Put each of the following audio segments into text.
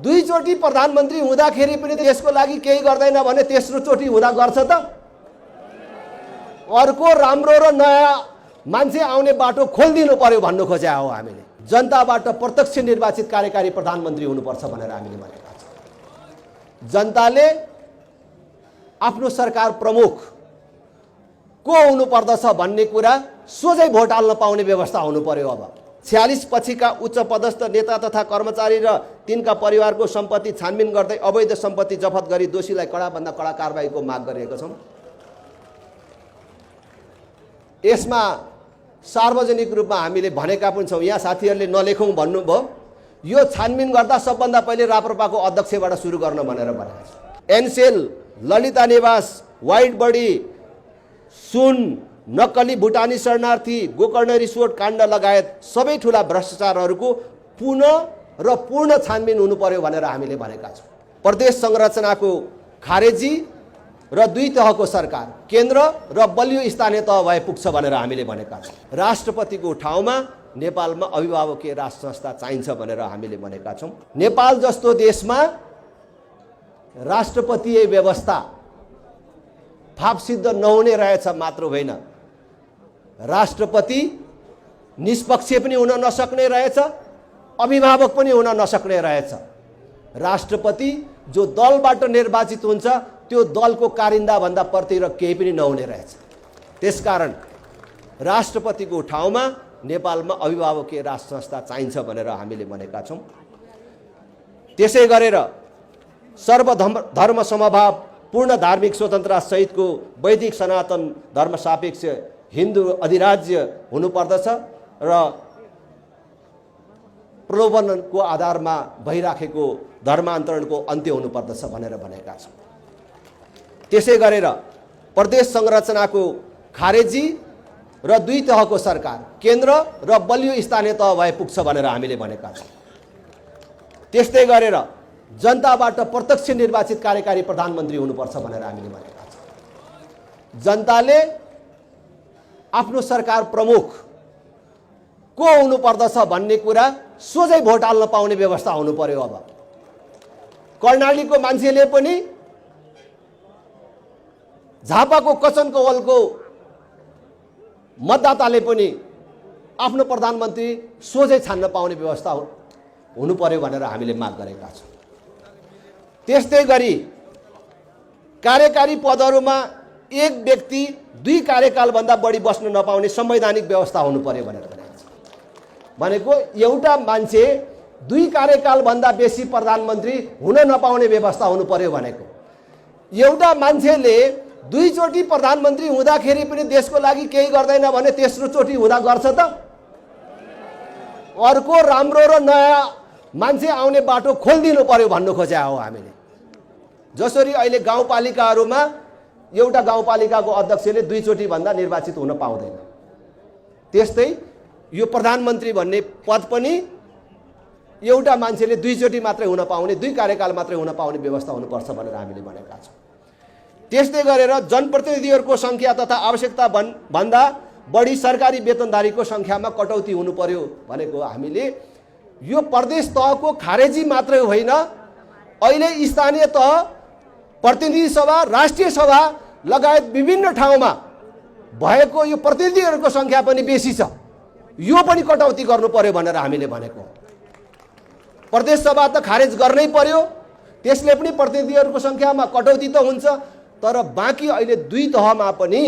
दुईचोटि प्रधानमन्त्री हुँदाखेरि पनि देशको लागि केही गर्दैन भने तेस्रो चोटि हुँदा गर्छ त? अर्को राम्रो र नयाँ मान्छे आउने बाटो खोलिदिनु पर्यो भन्नु खोजे हो। हामीले जनताबाट प्रत्यक्ष निर्वाचित कार्यकारी प्रधानमन्त्री हुनुपर्छ भनेर हामीले भनेका छौँ। जनताले आफ्नो सरकार प्रमुख को हुनुपर्दछ भन्ने कुरा सोझै भोट हाल्न पाउने व्यवस्था हुनु पर्यो। अब 46 पछिका उच्च पदस्थ नेता तथा कर्मचारी र तिनका परिवारको सम्पत्ति छानबिन गर्दै अवैध सम्पत्ति जफत गरी दोषीलाई कडाभन्दा कडा कारबाहीको माग गरिएको छौँ। यसमा सार्वजनिक रूपमा हामीले भनेका पनि छौँ। यहाँ साथीहरूले नलेखौँ भन्नुभयो, यो छानबिन गर्दा सबभन्दा पहिले राप्रपाको अध्यक्षबाट सुरु गर्न भनेर भनेको छ। एनसेल, ललिता निवास, वाइट बडी, सुन, नक्कली भुटानी शरणार्थी, गोकर्ण रिसोर्ट काण्ड लगायत सबै ठुला भ्रष्टाचारहरूको पुनः र पूर्ण छानबिन हुनु पर्यो भनेर हामीले भनेका छौँ। प्रदेश संरचनाको खारेजी र दुई तहको सरकार, केन्द्र र बलियो स्थानीय तह भए पुग्छ भनेर हामीले भनेका छौँ। राष्ट्रपतिको ठाउँमा नेपालमा अभिभावकीय राज संस्था चाहिन्छ भनेर हामीले भनेका छौँ। नेपाल जस्तो देशमा राष्ट्रपतीय व्यवस्था फाप सिद्ध नहुने रहेछ मात्र होइन, राष्ट्रपति निष्पक्ष पनि हुन नसक्ने रहेछ, अभिभावक पनि हुन नसक्ने रहेछ। राष्ट्रपति जो दलबाट निर्वाचित हुन्छ त्यो दलको कारिन्दा भन्दा प्रति र केही पनि नहुने रहेछ। त्यसकारण राष्ट्रपतिको ठाउँमा नेपालमा अभिभावकीय राज संस्था चाहिन्छ भनेर हामीले भनेका छौँ। त्यसै गरेर सर्वधर्म समभाव, पूर्ण धार्मिक स्वतन्त्रता सहितको वैदिक सनातन धर्म सापेक्ष हिन्दू अधिराज्य हुनुपर्दछ र प्रलोभनको आधारमा भइराखेको धर्मान्तरणको अन्त्य हुनुपर्दछ भनेर भनेका छौँ। त्यसै गरेर प्रदेश संरचनाको खारेजी र दुई तहको सरकार, केन्द्र र बलियो स्थानीय तह भए पुग्छ भनेर हामीले भनेका छौँ। त्यस्तै गरेर जनताबाट प्रत्यक्ष निर्वाचित कार्यकारी प्रधानमन्त्री हुनुपर्छ भनेर हामीले भनेका छौँ। जनताले आफ्नो सरकार प्रमुख को हुनुपर्दछ भन्ने कुरा सोझै भोट हाल्न पाउने व्यवस्था हुनु पर्यो। अब कर्णालीको मान्छेले पनि, झापाको कचनकवलको मतदाताले पनि आफ्नो प्रधानमन्त्री सोझै छान्न पाउने व्यवस्था हुनु पर्यो भनेर हामीले माग गरेका छौँ। त्यस्तै गरी कार्यकारी पदहरूमा एक व्यक्ति 2 कार्यकालभन्दा बढी बस्न नपाउने संवैधानिक व्यवस्था हुनु पर्यो भनेर भनेको छ। भनेको एउटा मान्छे 2 कार्यकालभन्दा बेसी प्रधानमन्त्री हुन नपाउने व्यवस्था हुनु पर्यो भनेको। एउटा मान्छेले 2 चोटि प्रधानमन्त्री हुँदाखेरि पनि देशको लागि केही गर्दैन भने तेस्रो चोटि हुँदा गर्छ त? अर्को राम्रो र नयाँ मान्छे आउने बाटो खोलिदिनु पर्यो भन्नु खोजे हो। हामीले जसरी अहिले गाउँपालिकाहरूमा एउटा गाउँपालिकाको अध्यक्षले 2 चोटि भन्दा निर्वाचित हुन पाउँदैन, त्यस्तै यो प्रधानमन्त्री भन्ने पद पनि एउटा मान्छेले 2 चोटि मात्रै हुन पाउने, 2 कार्यकाल मात्रै हुन पाउने व्यवस्था हुनुपर्छ भनेर हामीले भनेका छौँ। त्यस्तै गरेर जनप्रतिनिधिहरूको सङ्ख्या तथा आवश्यकता भन्दा बढी सरकारी वेतनधारीको सङ्ख्यामा कटौती हुनु पर्यो भनेको हामीले यो प्रदेश तहको खारेजी मात्रै होइन, अहिले स्थानीय तह, प्रतिनिधि सभा, राष्ट्रिय सभा लगायत विभिन्न ठाउँमा भएको यो प्रतिनिधिहरूको सङ्ख्या पनि बेसी छ, यो पनि कटौती गर्नु पर्यो भनेर हामीले भनेको। प्रदेश सभा त खारेज गर्नै पर्यो, त्यसले पनि प्रतिनिधिहरूको सङ्ख्यामा कटौती त हुन्छ, तर बाँकी अहिले 2 तहमा पनि,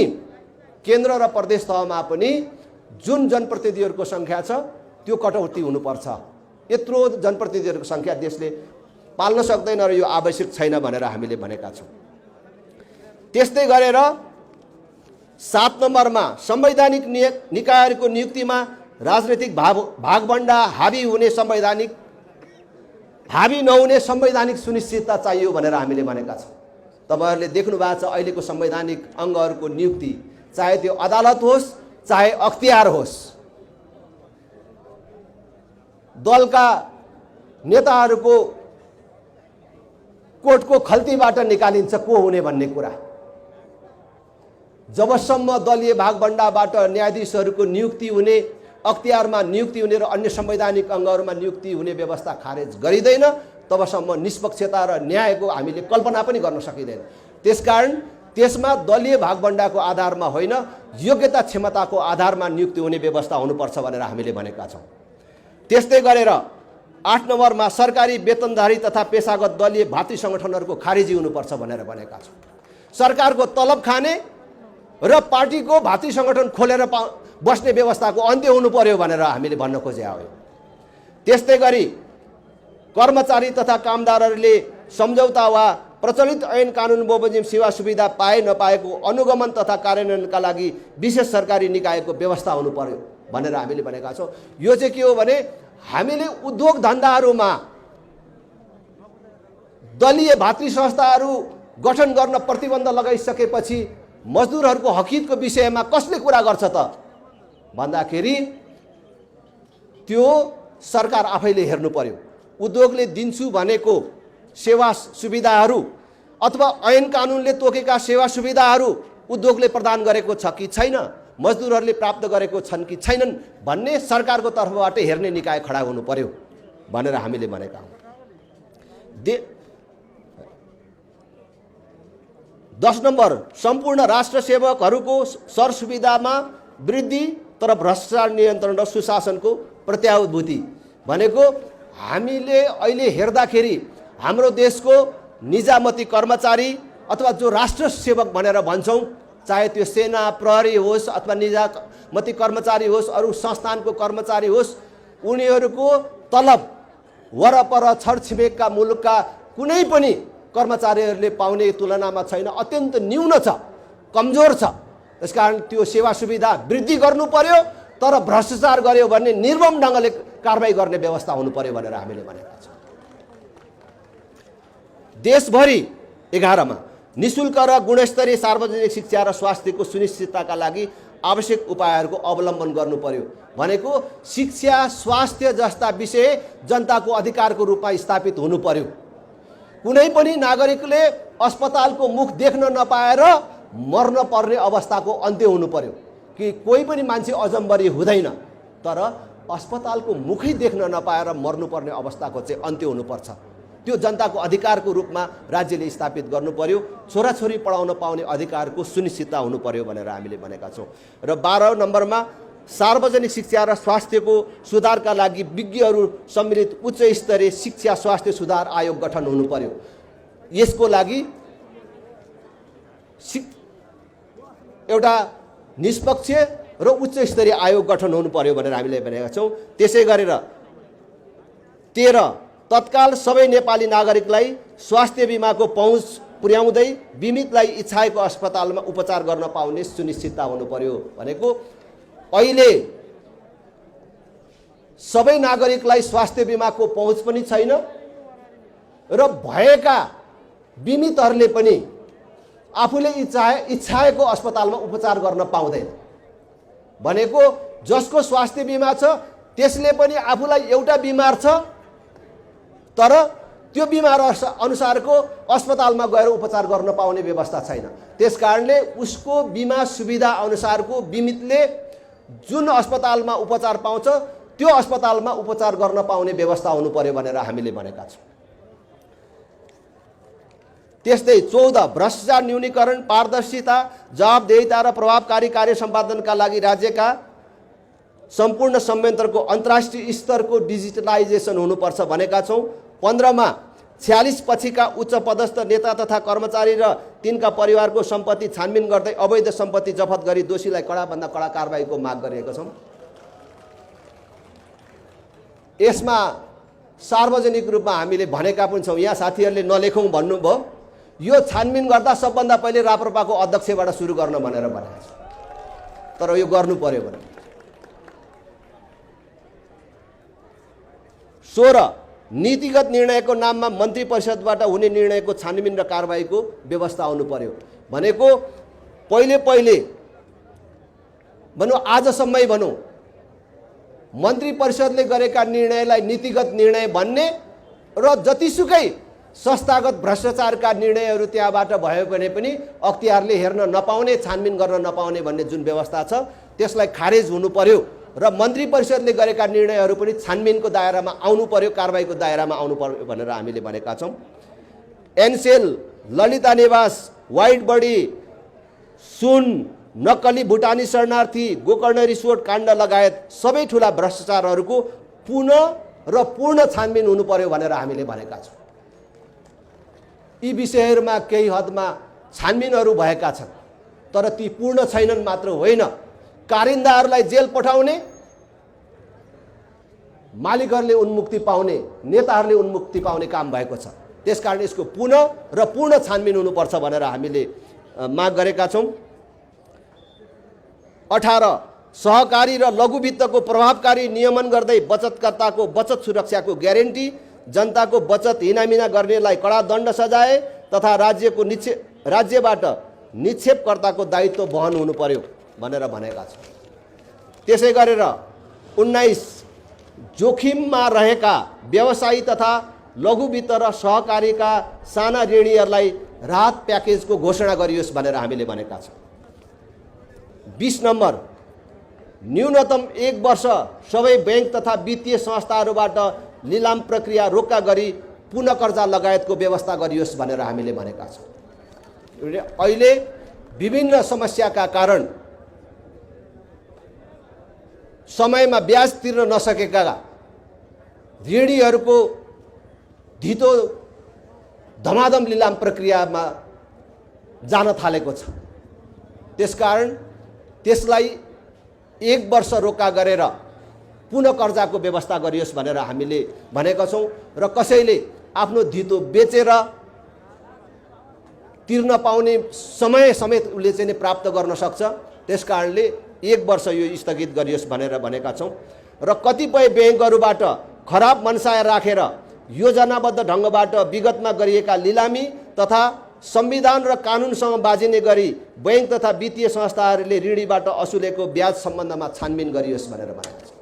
केन्द्र र प्रदेश तहमा पनि जुन जनप्रतिनिधिहरूको सङ्ख्या छ त्यो कटौती हुनुपर्छ। यत्रो जनप्रतिनिधिहरूको सङ्ख्या देशले पाल्न सक्दैन र यो आवश्यक छैन भनेर हामीले भनेका छौँ। त्यस्तै गरेर 7 नम्बरमा संवैधानिक निकायहरूको नियुक्तिमा राजनीतिक भागभण्डा हावी नहुने संवैधानिक सुनिश्चितता चाहियो भनेर हामीले भनेका छौँ। तपाईहरुले देख्नु भएको छ अहिलेको संवैधानिक अङ्गहरूको नियुक्ति, चाहे त्यो अदालत होस् चाहे अख्तियार होस्, दलका नेताहरूको कोर्टको खल्तीबाट निकालिन्छ को हुने भन्ने कुरा। जबसम्म दलीय भागभण्डाबाट न्यायाधीशहरूको नियुक्ति हुने, अख्तियारमा नियुक्ति हुने र अन्य संवैधानिक अङ्गहरूमा नियुक्ति हुने व्यवस्था खारेज गरिँदैन तबसम्म निष्पक्षता र न्यायको हामीले कल्पना पनि गर्न सकिँदैन। त्यसकारण त्यसमा दलीय भागभण्डाको आधारमा होइन, योग्यता क्षमताको आधारमा नियुक्ति हुने व्यवस्था हुनुपर्छ भनेर हामीले भनेका छौँ। त्यस्तै गरेर 8 नम्बरमा सरकारी वेतनधारी तथा पेशागत दलीय भातृ सङ्गठनहरूको खारेजी हुनुपर्छ भनेर भनेका छौँ। सरकारको तलब खाने र पार्टीको भातृ सङ्गठन खोलेर बस्ने व्यवस्थाको अन्त्य हुनु पर्यो भनेर हामीले भन्न खोजे हो। त्यस्तै गरी कर्मचारी तथा कामदारहरूले सम्झौता वा प्रचलित ऐन कानुन बमोजिम सेवा सुविधा पाए नपाएको अनुगमन तथा कार्यान्वयनका लागि विशेष सरकारी निकायको व्यवस्था हुनु पर्यो भनेर हामीले भनेका छौँ। यो चाहिँ के हो भने हामीले उद्योग धन्दाहरूमा दलीय भातृ संस्थाहरू गठन गर्न प्रतिबन्ध लगाइसकेपछि मजदुरहरूको हकितको विषयमा कसले कुरा गर्छ त भन्दाखेरि त्यो सरकार आफैले हेर्नु पर्यो। उद्योगले दिन्छु भनेको सेवा सुविधाहरू अथवा ऐन कानुनले तोकेका सेवा सुविधाहरू उद्योगले प्रदान गरेको छ कि छैन, मजदुरहरूले प्राप्त गरेको छन् कि छैनन् भन्ने सरकारको तर्फबाट हेर्ने निकाय खडा हुनु पर्यो भनेर हामीले भनेका हौँ। 10 नम्बर सम्पूर्ण राष्ट्र सेवकहरूको सरसुविधामा वृद्धि तर भ्रष्टाचार नियन्त्रण र सुशासनको प्रत्याभूति भनेको हामीले अहिले हेर्दाखेरि हाम्रो देशको निजामती कर्मचारी अथवा जो राष्ट्र सेवक भनेर भन्छौँ, चाहे त्यो सेना प्रहरी होस् अथवा निजामती कर्मचारी होस्, अरू संस्थानको कर्मचारी होस्, उनीहरूको तलब वरपर छरछिमेकका मुलुकका कुनै पनि कर्मचारीहरूले पाउने तुलनामा छैन, अत्यन्त न्यून छ, कमजोर छ। त्यसकारण त्यो सेवा सुविधा वृद्धि गर्नु पर्यो, तर भ्रष्टाचार गर्यो भने निर्मम ढङ्गले कारबाही गर्ने व्यवस्था हुनु पर्यो भनेर हामीले भनेका छौँ। देशभरि 11 मा निशुल्क र गुणस्तरीय सार्वजनिक शिक्षा र स्वास्थ्यको सुनिश्चितताका लागि आवश्यक उपायहरूको अवलम्बन गर्नु पर्यो भनेको शिक्षा स्वास्थ्य जस्ता विषय जनताको अधिकारको रूपमा स्थापित हुनु पर्यो। कुनै पनि नागरिकले अस्पतालको मुख देख्न नपाएर मर्न पर्ने अवस्थाको अन्त्य हुनु पर्यो कि कोही पनि मान्छे अजम्बरी हुँदैन, तर अस्पतालको मुखै देख्न नपाएर मर्नुपर्ने अवस्थाको चाहिँ अन्त्य हुनुपर्छ। त्यो जनताको अधिकारको रूपमा राज्यले स्थापित गर्नु पर्यो। छोराछोरी पढाउन पाउने अधिकारको सुनिश्चितता हुनु पर्यो भनेर हामीले भनेका छौँ। र 12 नम्बरमा सार्वजनिक शिक्षा र स्वास्थ्यको सुधारका लागि विज्ञहरू सम्मिलित उच्च स्तरीय शिक्षा स्वास्थ्य सुधार आयोग गठन हुनु पर्यो। यसको लागि एउटा निष्पक्ष र उच्च स्तरीय आयोग गठन हुनु पर्यो भनेर हामीले भनेका छौँ। त्यसै गरेर 13 तत्काल सबै नेपाली नागरिकलाई स्वास्थ्य बिमाको पहुँच पुर्याउँदै बिमितलाई इच्छाएको अस्पतालमा उपचार गर्न पाउने सुनिश्चितता हुनु पर्यो भनेको अहिले सबै नागरिकलाई स्वास्थ्य बिमाको पहुँच पनि छैन र भएका बिमितहरूले पनि आफूले इच्छाएको अस्पतालमा उपचार गर्न पाउँदैन भनेको जसको स्वास्थ्य बिमा छ त्यसले पनि आफूलाई एउटा बिमार छ तर त्यो बिमार अनुसारको अस्पतालमा गएर उपचार गर्न पाउने व्यवस्था छैन। त्यसकारणले उसको बिमा सुविधा अनुसारको बिमितले जुन अस्पतालमा उपचार पाउँछ त्यो अस्पतालमा उपचार गर्न पाउने व्यवस्था हुनु पर्यो भनेर हामीले भनेका छौँ। त्यस्तै 14 भ्रष्टाचार न्यूनीकरण पारदर्शिता जवाबदेहिता र प्रभावकारी कार्य सम्पादनका लागि राज्यका सम्पूर्ण संयन्त्रको अन्तर्राष्ट्रिय स्तरको डिजिटलाइजेसन हुनुपर्छ भनेका छौँ। 15 मा 46 पछिका उच्च पदस्थ नेता तथा कर्मचारी र तिनका परिवारको सम्पत्ति छानबिन गर्दै अवैध सम्पत्ति जफत गरी दोषीलाई कडाभन्दा कडा कारबाहीको माग गरिएको छौँ। यसमा सार्वजनिक रूपमा हामीले भनेका पनि छौँ। यहाँ साथीहरूले नलेखौँ भन्नुभयो, यो छानबिन गर्दा सबभन्दा पहिले राप्रपाको अध्यक्षबाट सुरु गर्न भनेर भनेको छ, तर यो गर्नु पर्यो भने। 16 नीतिगत निर्णयको नाममा मन्त्री परिषदबाट हुने निर्णयको छानबिन र कारबाहीको व्यवस्था हुनु पर्यो भनेको पहिले भनौँ आजसम्मै भनौँ मन्त्री परिषदले गरेका निर्णयलाई नीतिगत निर्णय भन्ने र जतिसुकै संस्थागत भ्रष्टाचारका निर्णयहरू त्यहाँबाट भयो भने पनि अख्तियारले हेर्न नपाउने छानबिन गर्न नपाउने भन्ने जुन व्यवस्था छ त्यसलाई खारेज हुनु पर्यो र मन्त्री परिषदले गरेका निर्णयहरू पनि छानबिनको दायरामा आउनु पर्यो, कारबाहीको दायरामा आउनु पर्यो भनेर हामीले भनेका छौँ। एनसेल, ललिता निवास, वाइट बडी, सुन, नक्कली भुटानी शरणार्थी, गोकर्ण रिसोर्ट काण्ड लगायत सबै ठुला भ्रष्टाचारहरूको पुनः र पूर्ण छानबिन हुनु पर्यो भनेर हामीले भनेका छौँ। यी विषयहरूमा केही हदमा छानबिनहरू भएका छन्, तर ती पूर्ण छैनन् मात्र होइन, कारिन्दाहरूलाई जेल पठाउने, मालिकहरूले उन्मुक्ति पाउने, नेताहरूले उन्मुक्ति पाउने काम भएको छ। त्यसकारण यसको पुनः र पूर्ण छानबिन हुनुपर्छ भनेर हामीले माग गरेका छौँ। 18 सहकारी र लघु वित्तको प्रभावकारी नियमन गर्दै बचतकर्ताको बचत सुरक्षाको ग्यारेन्टी, जनताको बचत हिनामिना गर्नेलाई कडा दण्ड सजाय तथा राज्यबाट निक्षेपकर्ताको दायित्व वहन हुनु पर्यो भनेर भनेका छौँ। त्यसै गरेर 19 जोखिममा रहेका व्यवसायी तथा लघु वित्त र सहकारीका साना ऋणीहरूलाई राहत प्याकेजको घोषणा गरियोस् भनेर हामीले भनेका छौँ। 20 नम्बर न्यूनतम 1 वर्ष सबै बैंक तथा वित्तीय संस्थाहरूबाट लिलाम प्रक्रिया रोक्का गरी पुनः कर्जा लगायतको व्यवस्था गरियोस् भनेर हामीले भनेका छौँ। अहिले विभिन्न समस्याका कारण समयमा ब्याज तिर्न नसकेका ऋणीहरूको धितो धमाधम लिलाम प्रक्रियामा जान थालेको छ। त्यसकारण त्यसलाई 1 वर्ष रोका गरेर पुनः कर्जाको व्यवस्था गरियोस् भनेर हामीले भनेका छौँ। र कसैले आफ्नो धितो बेचेर तिर्न पाउने समय समेत उसले चाहिँ प्राप्त गर्न सक्छ। त्यसकारणले 1 वर्ष यो स्थगित गरियोस् भनेर भनेका छौँ। र कतिपय ब्याङ्कहरूबाट खराब मनसाय राखेर योजनाबद्ध ढङ्गबाट विगतमा गरिएका लिलामी तथा संविधान र कानुनसँग बाजिने गरी बैंक तथा वित्तीय संस्थाहरूले ऋणीबाट असुलेको ब्याज सम्बन्धमा छानबिन गरियोस् भनेर भनेका छौँ।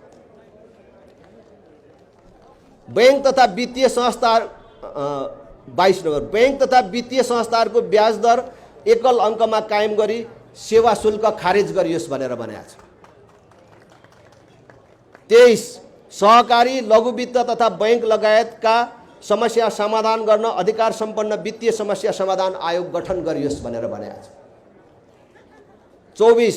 बैंक तथा वित्तीय संस्था 22 नम्बर बैंक तथा वित्तीय संस्थाहरूको ब्याज दर एकल अङ्कमा कायम गरी सेवा शुल्क खारेज गरियोस् भनेर भनेका छ। 23 सहकारी लघु वित्त तथा बैंक लगायतका समस्या समाधान गर्न अधिकार सम्पन्न वित्तीय समस्या समाधान आयोग गठन गरियोस् भनेर भनेका छ। 24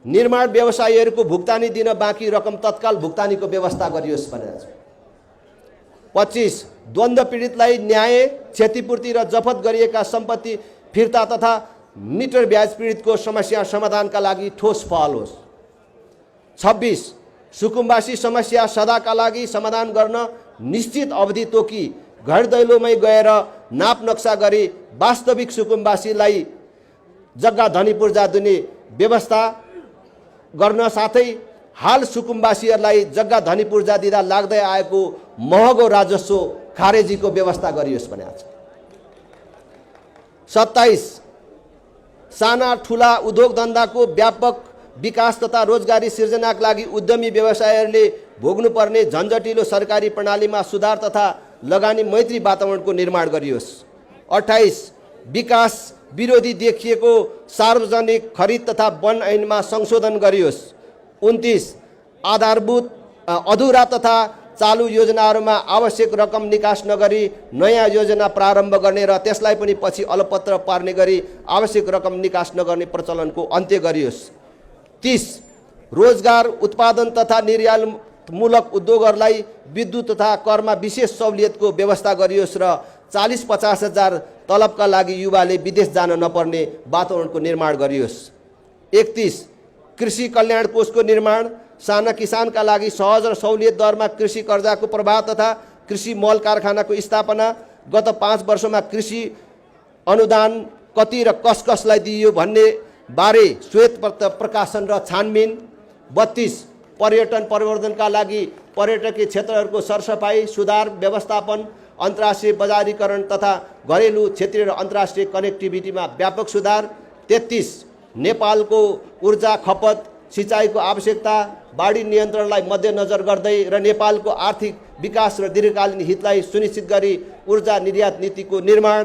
निर्माण व्यवसायीहरूको भुक्तानी दिन बाँकी रकम तत्काल भुक्तानीको व्यवस्था गरियोस् भनेर छ। 25 द्वन्द्व पीडितलाई न्याय, क्षतिपूर्ति र जफत गरिएका सम्पत्ति फिर्ता तथा मिटर ब्याज पीडितको समस्या समाधानका लागि ठोस पहल होस्। 26 सुकुम्बासी समस्या सदाका लागि समाधान गर्न निश्चित अवधि तोकी घर दैलोमै गएर नाप नक्सा गरी वास्तविक सुकुम्बासीलाई जग्गा धनी पूर्जा दिने व्यवस्था गर्न साथै हाल सुकुम्बासीहरूलाई जग्गा धनी पूर्जा दिँदा लाग्दै आएको महँगो राजस्व खारेजीको व्यवस्था गरियोस् भनेको छ। 27 साना ठुला उद्योग धन्दाको व्यापक विकास तथा रोजगारी सिर्जनाका लागि उद्यमी व्यवसायीहरूले भोग्नुपर्ने झन्झटिलो सरकारी प्रणालीमा सुधार तथा लगानी मैत्री वातावरणको निर्माण गरियोस्। 28 विकास विरोधी देखिएको सार्वजनिक खरिद तथा वन ऐनमा संशोधन गरियोस्। 29 आधारभूत अधुरा तथा चालु योजनाहरूमा आवश्यक रकम निकास नगरी नयाँ योजना प्रारम्भ गर्ने र त्यसलाई पनि पछि अलपत्र पार्ने गरी आवश्यक रकम निकास नगर्ने प्रचलनको अन्त्य गरियोस्। 30 रोजगार उत्पादन तथा निर्यातमूलक उद्योगहरूलाई विद्युत तथा करमा विशेष सहुलियतको व्यवस्था गरियोस् र 40-50 हजार तलबका लागि युवाले विदेश जान नपर्ने वातावरणको निर्माण गरियोस्। 31 कृषि कल्याण कोषको निर्माण, साना किसानका लागि सहज र सहुलियत दरमा कृषि कर्जाको प्रवाह तथा कृषि मल कारखानाको स्थापना। गत 5 वर्षमा कृषि अनुदान कति र कसलाई दिइयो भन्ने बारे श्वेत प्रकाशन र छानबिन। 32 पर्यटन प्रवर्धनका लागि पर्यटकीय क्षेत्रहरूको सरसफाई सुधार व्यवस्थापन, अन्तर्राष्ट्रिय बजारीकरण तथा घरेलु क्षेत्रीय र अन्तर्राष्ट्रिय कनेक्टिभिटीमा व्यापक सुधार। 33 नेपालको ऊर्जा खपत, सिँचाइको आवश्यकता, बाढी नियन्त्रणलाई मध्यनजर गर्दै र नेपालको आर्थिक विकास र दीर्घकालीन हितलाई सुनिश्चित गरी ऊर्जा निर्यात नीतिको निर्माण।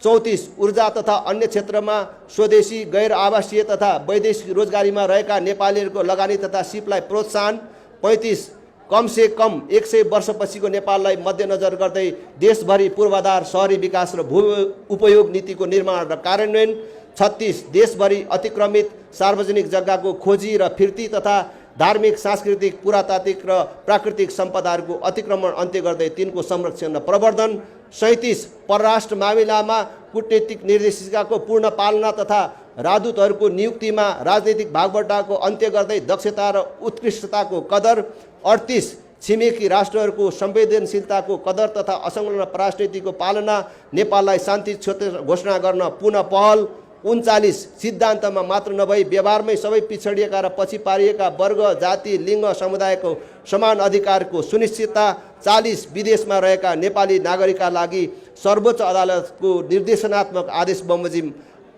34 ऊर्जा तथा अन्य क्षेत्रमा स्वदेशी गैर आवासीय तथा वैदेशिक रोजगारीमा रहेका नेपालीहरूको लगानी तथा सिपलाई प्रोत्साहन। 35 कम से कम 100 वर्षपछिको नेपाललाई मध्यनजर गर्दै देशभरि पूर्वाधार शहरी विकास र भू उपयोग नीतिको निर्माण र कार्यान्वयन। 36 देशभरि अतिक्रमित सार्वजनिक जग्गाको खोजी र फिर्ती तथा धार्मिक सांस्कृतिक पुरातात्विक र प्राकृतिक सम्पदाहरूको अतिक्रमण अन्त्य गर्दै तिनको संरक्षण र प्रवर्धन। 37 परराष्ट्र मामिलामा कूटनीतिक निर्देशिकाको पूर्ण पालना तथा राजदूतहरूको नियुक्तिमा राजनीतिक भागबट्टाको अन्त्य गर्दै दक्षता र उत्कृष्टताको कदर। 38 छिमेकी राष्ट्रहरूको संवेदनशीलताको कदर तथा असंलग्न राजनीतिको पालना, नेपाललाई शान्ति क्षेत्र घोषणा गर्न पुनः पहल। 39 सिद्धान्तमा मात्र नभई व्यवहारमै सबै पिछडिएका र पछि पारिएका वर्ग, जाति, लिङ्ग, समुदायको समान अधिकारको सुनिश्चितता। 40 विदेशमा रहेका नेपाली नागरिकका लागि सर्वोच्च अदालतको निर्देशनात्मक आदेश बमोजिम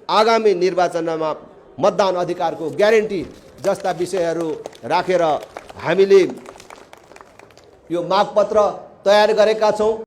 आगामी निर्वाचनमा मतदान अधिकारको ग्यारेन्टी जस्ता विषयहरू राखेर हामीले यो मागपत्र तयार गरेका छौँ।